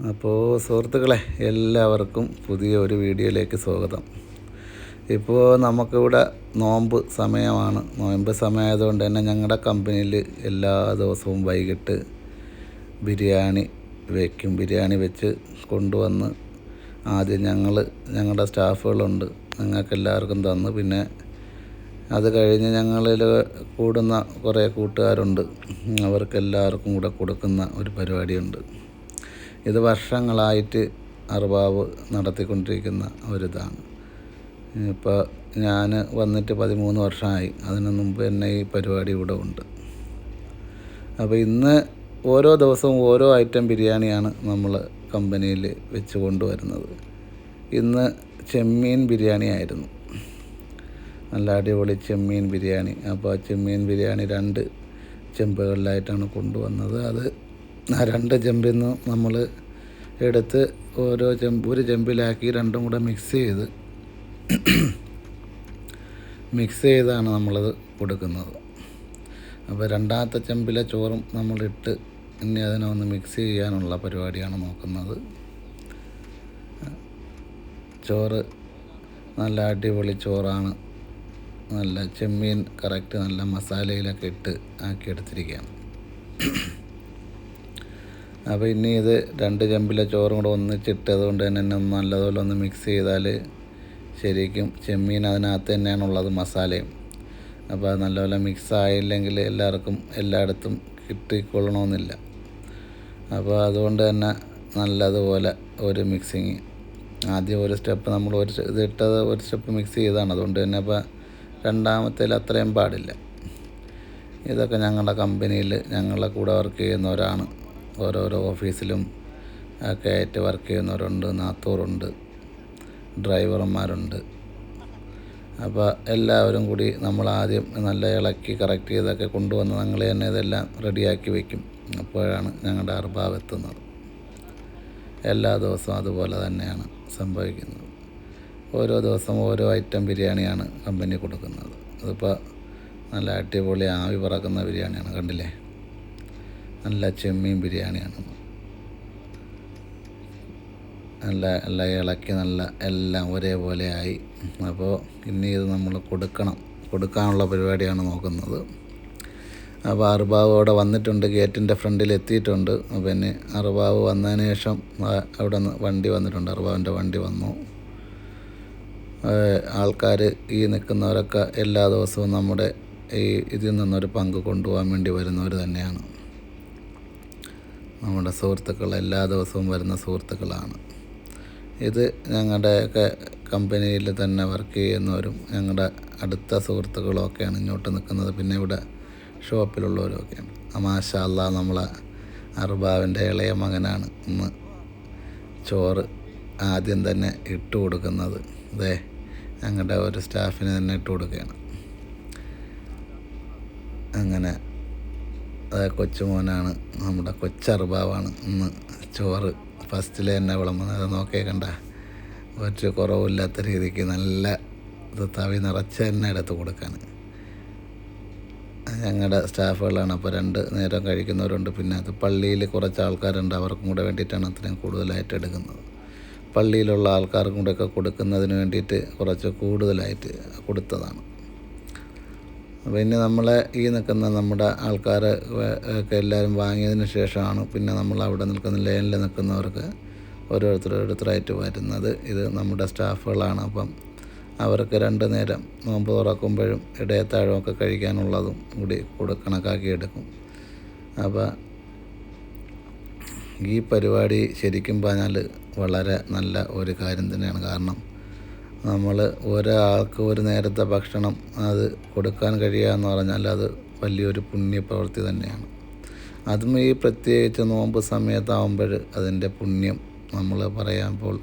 അപ്പോൾ സുഹൃത്തുക്കളെ, എല്ലാവർക്കും പുതിയൊരു വീഡിയോയിലേക്ക് സ്വാഗതം. ഇപ്പോൾ നമുക്കിവിടെ നോമ്പ് സമയമാണ്. നോമ്പ് സമയമായതുകൊണ്ട് തന്നെ ഞങ്ങളുടെ കമ്പനിയിൽ എല്ലാ ദിവസവും വൈകിട്ട് ബിരിയാണി വയ്ക്കും. ബിരിയാണി വെച്ച് കൊണ്ടുവന്ന് ആദ്യം ഞങ്ങളുടെ സ്റ്റാഫുകളുണ്ട്, ഞങ്ങൾക്ക് എല്ലാവർക്കും തന്ന്, പിന്നെ അത് കഴിഞ്ഞ് ഞങ്ങളിൽ കൂടുന്ന കുറേ കൂട്ടുകാരുണ്ട്, അവർക്കെല്ലാവർക്കും കൂടെ കൊടുക്കുന്ന ഒരു പരിപാടിയുണ്ട്. ഇത് വർഷങ്ങളായിട്ട് അർബാബ് നടത്തിക്കൊണ്ടിരിക്കുന്ന ഒരിതാണ്. ഇപ്പോൾ ഞാൻ വന്നിട്ട് 13 വർഷമായി. അതിന് മുമ്പ് തന്നെ ഈ പരിപാടി ഇവിടെ ഉണ്ട്. അപ്പോൾ ഇന്ന് ഓരോ ദിവസവും ഓരോ ഐറ്റം ബിരിയാണിയാണ് നമ്മൾ കമ്പനിയിൽ വെച്ച് കൊണ്ടുവരുന്നത്. ഇന്ന് ചെമ്മീൻ ബിരിയാണി ആയിരുന്നു, നല്ല അടിപൊളി ചെമ്മീൻ ബിരിയാണി. അപ്പോൾ ആ ചെമ്മീൻ ബിരിയാണി 2 ചെമ്പുകളിലായിട്ടാണ് കൊണ്ടുവന്നത്. അത് ആ 2 ചെമ്പിൽ നിന്ന് നമ്മൾ എടുത്ത് ഒരു ചെമ്പിലാക്കി രണ്ടും കൂടെ മിക്സ് ചെയ്താണ് നമ്മളത് കൊടുക്കുന്നത്. അപ്പോൾ രണ്ടാമത്തെ ചെമ്പിലെ ചോറും നമ്മളിട്ട് ഇനി അതിനെ ഒന്ന് മിക്സ് ചെയ്യാനുള്ള പരിപാടിയാണ് നോക്കുന്നത്. ചോറ് നല്ല അടിപൊളി ചോറാണ്, നല്ല ചെമ്മീൻ കറക്റ്റ് നല്ല മസാലയിലൊക്കെ ഇട്ട് ആക്കിയെടുത്തിരിക്കുകയാണ്. അപ്പോൾ ഇനി ഇത് 2 ചെമ്പിലെ ചോറും കൂടെ ഒന്നിച്ചിട്ടത് കൊണ്ട് തന്നെ നല്ലതുപോലെ ഒന്ന് മിക്സ് ചെയ്താൽ ശരിക്കും ചെമ്മീൻ അതിനകത്ത് തന്നെയാണുള്ളത്, മസാലയും. അപ്പോൾ അത് നല്ലപോലെ മിക്സ് ആയില്ലെങ്കിൽ എല്ലാവർക്കും എല്ലായിടത്തും കിട്ടിക്കൊള്ളണമെന്നില്ല. അപ്പോൾ അതുകൊണ്ട് തന്നെ നല്ലതുപോലെ ഒരു മിക്സിങ്, ആദ്യം ഒരു സ്റ്റെപ്പ് നമ്മൾ ഒരു സ്റ്റെപ്പ് മിക്സ് ചെയ്തതാണ്. അതുകൊണ്ട് തന്നെ അപ്പോൾ രണ്ടാമത്തേൽ അത്രയും പാടില്ല. ഇതൊക്കെ ഞങ്ങളുടെ കമ്പനിയിൽ ഞങ്ങളുടെ കൂടെ വർക്ക് ചെയ്യുന്നവരാണ്. ഓരോരോ ഓഫീസിലും ഒക്കെ ആയിട്ട് വർക്ക് ചെയ്യുന്നവരുണ്ട്, നാത്തൂറുണ്ട്, ഡ്രൈവർമാരുണ്ട്. അപ്പോൾ എല്ലാവരും കൂടി നമ്മൾ ആദ്യം നല്ല ഇളക്കി കറക്റ്റ് ചെയ്തൊക്കെ കൊണ്ടുവന്ന് ഞങ്ങൾ തന്നെ ഇതെല്ലാം റെഡിയാക്കി വയ്ക്കും. അപ്പോഴാണ് ഞങ്ങളുടെ അർബാബ് എത്തുന്നത്. എല്ലാ ദിവസവും അതുപോലെ തന്നെയാണ് സംഭവിക്കുന്നത്. ഓരോ ദിവസം ഓരോ ഐറ്റം ബിരിയാണിയാണ് കമ്പനി കൊടുക്കുന്നത്. അതിപ്പോൾ നല്ല അടിപൊളി ആവി പറക്കുന്ന ബിരിയാണിയാണ്, കണ്ടില്ലേ? നല്ല ചെമ്മീൻ ബിരിയാണിയാണ്. നല്ല ഇളക്കി നല്ല എല്ലാം ഒരേപോലെ ആയി. അപ്പോൾ ഇനി ഇത് നമ്മൾ കൊടുക്കാനുള്ള പരിപാടിയാണ് നോക്കുന്നത്. അപ്പോൾ അർബാബ് അവിടെ വന്നിട്ടുണ്ട്, ഗേറ്റിൻ്റെ ഫ്രണ്ടിൽ എത്തിയിട്ടുണ്ട്. പിന്നെ അർബാബ് വന്നതിന് ശേഷം അവിടെ നിന്ന് വണ്ടി വന്നിട്ടുണ്ട്, അർബാബിൻ്റെ വണ്ടി വന്നു. ആൾക്കാർ ഈ നിൽക്കുന്നവരൊക്കെ എല്ലാ ദിവസവും നമ്മുടെ ഇതിൽ നിന്നൊരു പങ്ക് കൊണ്ടുപോകാൻ വേണ്ടി വരുന്നവർ തന്നെയാണ്. നമ്മുടെ സുഹൃത്തുക്കൾ, എല്ലാ ദിവസവും വരുന്ന സുഹൃത്തുക്കളാണ്. ഇത് ഞങ്ങളുടെയൊക്കെ കമ്പനിയിൽ തന്നെ വർക്ക് ചെയ്യുന്നവരും ഞങ്ങളുടെ അടുത്ത സുഹൃത്തുക്കളും ഒക്കെയാണ് ഇങ്ങോട്ട് നിൽക്കുന്നത്. പിന്നെ ഇവിടെ ഷോപ്പിലുള്ളവരും ഒക്കെയാണ്. മാഷാ അല്ലാഹ്, നമ്മളെ അർബാബിൻ്റെ ഇളയ മകനാണ് ഇന്ന് ചോറ് ആദ്യം തന്നെ ഇട്ട് കൊടുക്കുന്നത്. അതെ, ഞങ്ങളുടെ ഒരു സ്റ്റാഫിന് തന്നെ ഇട്ട് കൊടുക്കുകയാണ്. അങ്ങനെ കൊച്ചുമോനാണ്, നമ്മുടെ കൊച്ചർബാവാണ് ഇന്ന് ചോറ് ഫസ്റ്റിൽ തന്നെ വിളമ്പുന്നത്. നോക്കിയേ, കണ്ട, ഒരു കുറവില്ലാത്ത രീതിക്ക് നല്ല തവി നിറച്ച് തന്നെ എടുത്ത് കൊടുക്കാൻ ഞങ്ങളുടെ സ്റ്റാഫുകളാണ്. അപ്പോൾ 2 നേരം കഴിക്കുന്നവരുണ്ട്. പിന്നെ അത് പള്ളിയിൽ കുറച്ച് ആൾക്കാരുണ്ട്, അവർക്കും കൂടെ വേണ്ടിയിട്ടാണ് അത്രയും കൂടുതലായിട്ട് എടുക്കുന്നത്. പള്ളിയിലുള്ള ആൾക്കാർക്കും കൂടെയൊക്കെ കൊടുക്കുന്നതിന് വേണ്ടിയിട്ട് കുറച്ച് കൂടുതലായിട്ട് കൊടുത്തതാണ്. പിന്നെ നമ്മളെ ഈ നിൽക്കുന്ന നമ്മുടെ ആൾക്കാർ ഒക്കെ എല്ലാവരും വാങ്ങിയതിന് ശേഷമാണ് പിന്നെ നമ്മൾ അവിടെ നിൽക്കുന്ന ലൈനിൽ നിൽക്കുന്നവർക്ക് ഓരോരുത്തരായിട്ട് വരുന്നത്. ഇത് നമ്മുടെ സ്റ്റാഫുകളാണ്. അപ്പം അവർക്ക് 2 നേരം നോമ്പ് തുറക്കുമ്പോഴും ഇടയത്താഴമൊക്കെ കഴിക്കാനുള്ളതും കൂടി കണക്കാക്കി എടുക്കും. അപ്പോൾ ഈ പരിപാടി ശരിക്കും പറഞ്ഞാൽ വളരെ നല്ല ഒരു കാര്യം തന്നെയാണ്. കാരണം നമ്മൾ ഒരാൾക്ക് ഒരു നേരത്തെ ഭക്ഷണം അത് കൊടുക്കാൻ കഴിയുക എന്ന് പറഞ്ഞാൽ അത് വലിയൊരു പുണ്യപ്രവൃത്തി തന്നെയാണ്. അതും ഈ പ്രത്യേകിച്ച് നോമ്പ് സമയത്താവുമ്പോൾ അതിൻ്റെ പുണ്യം നമ്മൾ പറയുമ്പോൾ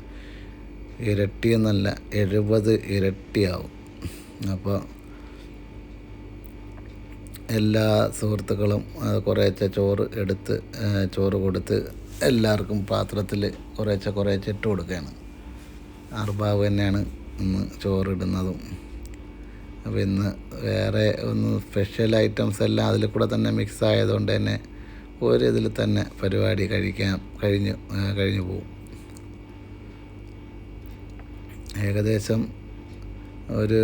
ഇരട്ടി എന്നല്ല, 70 ഇരട്ടിയാവും. അപ്പോൾ എല്ലാ സുഹൃത്തുക്കളും കുറേശ്ശെ ചോറ് കൊടുത്ത് എല്ലാവർക്കും പാത്രത്തിൽ കുറേശ്ശെ ഇട്ട് കൊടുക്കുകയാണ്. അർബാബ് തന്നെയാണ് ഇന്ന് ചോറിടുന്നതും. അപ്പോൾ ഇന്ന് വേറെ സ്പെഷ്യൽ ഐറ്റംസ് എല്ലാം അതിൽ കൂടെ തന്നെ മിക്സ് ആയതുകൊണ്ട് തന്നെ ഒരിതിൽ തന്നെ പരിപാടി കഴിഞ്ഞു പോകും. ഏകദേശം ഒരു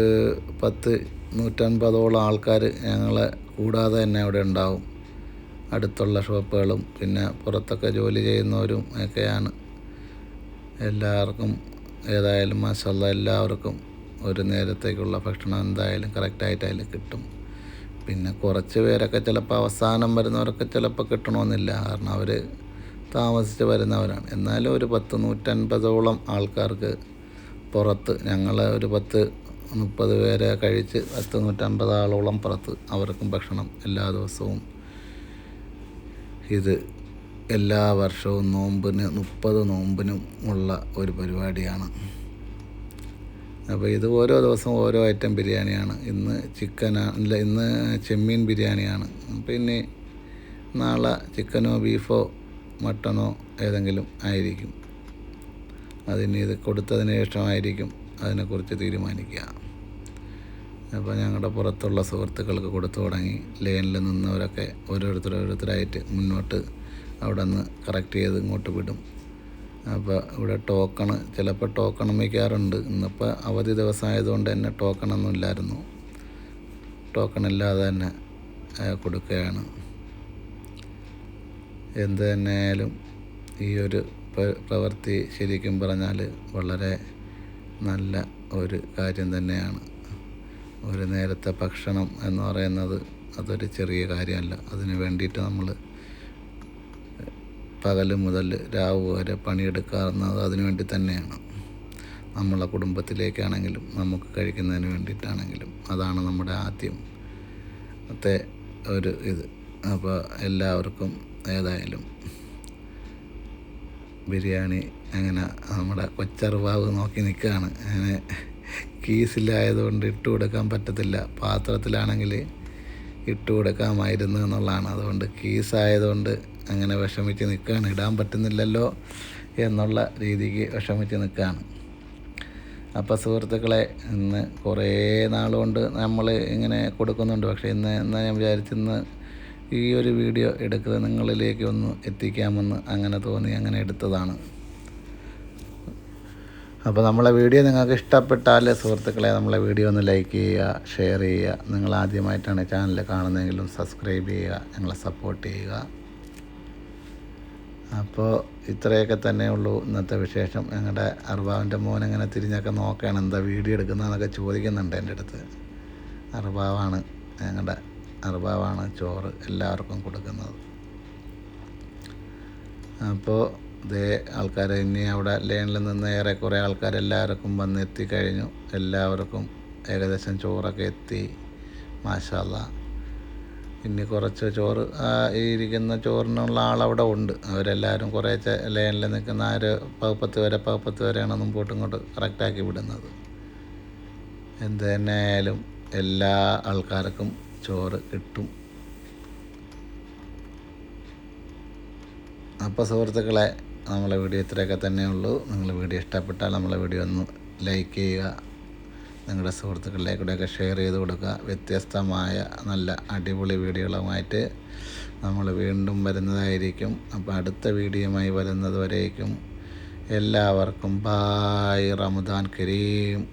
150 ആൾക്കാർ ഞങ്ങളെ കൂടാതെ തന്നെ അവിടെ ഉണ്ടാവും. അടുത്തുള്ള ഷോപ്പുകളും പിന്നെ പുറത്തൊക്കെ ജോലി ചെയ്യുന്നവരും ഒക്കെയാണ്. എല്ലാവർക്കും ഏതായാലും മാഷാല്ലാ എല്ലാവർക്കും ഒരു നേരത്തേക്കുള്ള ഭക്ഷണം എന്തായാലും കറക്റ്റായിട്ട് അതിൽ കിട്ടും. പിന്നെ കുറച്ച് പേരൊക്കെ ചിലപ്പോൾ അവസാനം വരുന്നവരൊക്കെ ചിലപ്പോൾ കിട്ടണമെന്നില്ല, കാരണം അവർ താമസിച്ച് വരുന്നവരാണ്. എന്നാലും ഒരു 150 ആൾക്കാർക്ക് പുറത്ത് ഞങ്ങൾ ഒരു 30 പേരെ കഴിച്ച് 150 പുറത്ത് അവർക്കും ഭക്ഷണം എല്ലാ ദിവസവും. ഇത് എല്ലാ വർഷവും 30 നോമ്പിനും ഉള്ള ഒരു പരിപാടിയാണ്. അപ്പോൾ ഇത് ഓരോ ദിവസവും ഓരോ ഐറ്റം ബിരിയാണിയാണ്. ഇന്ന് ഇന്ന് ചെമ്മീൻ ബിരിയാണിയാണ്. പിന്നെ നാളെ ചിക്കനോ ബീഫോ മട്ടനോ ഏതെങ്കിലും ആയിരിക്കും. ഇത് കൊടുത്തതിന് ശേഷമായിരിക്കും അതിനെക്കുറിച്ച് തീരുമാനിക്കുക. അപ്പോൾ ഞങ്ങളുടെ പുറത്തുള്ള സുഹൃത്തുക്കൾക്ക് കൊടുത്തു തുടങ്ങി. ലൈനിൽ നിന്നവരൊക്കെ ഓരോരുത്തരായിട്ട് മുന്നോട്ട് അവിടെ നിന്ന് കറക്റ്റ് ചെയ്ത് ഇങ്ങോട്ട് വിടും. അപ്പോൾ ഇവിടെ ചിലപ്പോൾ ടോക്കൺ വയ്ക്കാറുണ്ട്. ഇന്നിപ്പോൾ അവധി ദിവസമായതുകൊണ്ട് തന്നെ ടോക്കണൊന്നും ഇല്ലായിരുന്നു. ടോക്കൺ ഇല്ലാതെ തന്നെ കൊടുക്കുകയാണ്. എന്ത് തന്നെയായാലും ഈ ഒരു പ്രവൃത്തി ശരിക്കും പറഞ്ഞാൽ വളരെ നല്ല ഒരു കാര്യം തന്നെയാണ്. ഒരു നേരത്തെ ഭക്ഷണം എന്ന് പറയുന്നത് അതൊരു ചെറിയ കാര്യമല്ല. അതിന് വേണ്ടിയിട്ട് നമ്മൾ പകൽ മുതൽ രാവ് വരെ പണിയെടുക്കാറുള്ളത് അതിനു വേണ്ടി തന്നെയാണ്. നമ്മളെ കുടുംബത്തിലേക്കാണെങ്കിലും നമുക്ക് കഴിക്കുന്നതിന് വേണ്ടിയിട്ടാണെങ്കിലും അതാണ് നമ്മുടെ ആദ്യത്തെ ഒരു ഇത്. അപ്പോൾ എല്ലാവർക്കും ഏതായാലും ബിരിയാണി അങ്ങനെ നമ്മുടെ കൊച്ചറുവാവ് നോക്കി നിൽക്കുകയാണ്. അങ്ങനെ കീസിലായതുകൊണ്ട് ഇട്ട് കൊടുക്കാൻ പറ്റത്തില്ല. പാത്രത്തിലാണെങ്കിൽ ഇട്ട് കൊടുക്കാമായിരുന്നു എന്നുള്ളതാണ്. അതുകൊണ്ട് കീസായതുകൊണ്ട് അങ്ങനെ വിഷമിച്ച് നിൽക്കുകയാണ്. ഇടാൻ പറ്റുന്നില്ലല്ലോ എന്നുള്ള രീതിക്ക് വിഷമിച്ച് നിൽക്കുകയാണ്. അപ്പോൾ സുഹൃത്തുക്കളെ, ഇന്ന് കുറേ നാളുകൊണ്ട് നമ്മൾ ഇങ്ങനെ കൊടുക്കുന്നുണ്ട്. പക്ഷേ ഇന്ന് ഞാൻ വിചാരിച്ചിന്ന് ഈ ഒരു വീഡിയോ എടുക്കുന്നത് നിങ്ങളിലേക്ക് ഒന്ന് എത്തിക്കാമെന്ന് അങ്ങനെ തോന്നി അങ്ങനെ എടുത്തതാണ്. അപ്പോൾ നമ്മളെ വീഡിയോ നിങ്ങൾക്ക് ഇഷ്ടപ്പെട്ടാൽ സുഹൃത്തുക്കളെ നമ്മളെ വീഡിയോ ഒന്ന് ലൈക്ക് ചെയ്യുക, ഷെയർ ചെയ്യുക. നിങ്ങൾ ആദ്യമായിട്ടാണ് ചാനൽ കാണുന്നതെങ്കിലും സബ്സ്ക്രൈബ് ചെയ്യുക, ഞങ്ങളെ സപ്പോർട്ട് ചെയ്യുക. അപ്പോൾ ഇത്രയൊക്കെ തന്നെ ഉള്ളൂ ഇന്നത്തെ വിശേഷം. ഞങ്ങളുടെ അർബാവിൻ്റെ മോനെങ്ങനെ തിരിഞ്ഞൊക്കെ നോക്കുകയാണ്, എന്താ വീഡിയോ എടുക്കുന്നതെന്നൊക്കെ ചോദിക്കുന്നുണ്ട് എൻ്റെ അടുത്ത്. ഞങ്ങളുടെ അർബാവാണ് ചോറ് എല്ലാവർക്കും കൊടുക്കുന്നത്. അപ്പോൾ ഇതേ ആൾക്കാർ ഇനി അവിടെ ലൈനിൽ നിന്ന് ഏറെക്കുറെ ആൾക്കാരെല്ലാവർക്കും വന്ന് എത്തിക്കഴിഞ്ഞു. എല്ലാവർക്കും ഏകദേശം ചോറൊക്കെ എത്തി. മാഷാല്ലാ. ഇനി കുറച്ച് ചോറ് ഈ ഇരിക്കുന്ന ചോറിനുള്ള ആളവിടെ ഉണ്ട്. അവരെല്ലാവരും കുറേ ലൈനിൽ നിൽക്കുന്ന പകുപ്പത്ത് വരെയാണ് മുമ്പോട്ടും ഇങ്ങോട്ട് കറക്റ്റാക്കി വിടുന്നത്. എന്ത് തന്നെ ആയാലും എല്ലാ ആൾക്കാർക്കും ചോറ് കിട്ടും. അപ്പോൾ സുഹൃത്തുക്കളെ, നമ്മളെ വീഡിയോ ഇത്രയൊക്കെ തന്നെ ഉള്ളൂ. നിങ്ങൾ വീഡിയോ ഇഷ്ടപ്പെട്ടാൽ നമ്മളെ വീഡിയോ ഒന്ന് ലൈക്ക് ചെയ്യുക, നിങ്ങളുടെ സുഹൃത്തുക്കളിലേക്കൂടെയൊക്കെ ഷെയർ ചെയ്ത് കൊടുക്കുക. വ്യത്യസ്തമായ നല്ല അടിപൊളി വീഡിയോകളുമായിട്ട് നമ്മൾ വീണ്ടും വരുന്നതായിരിക്കും. അപ്പോൾ അടുത്ത വീഡിയോയുമായി വരുന്നത് വരേക്കും എല്ലാവർക്കും ബായ്. റമദാൻ കരീം.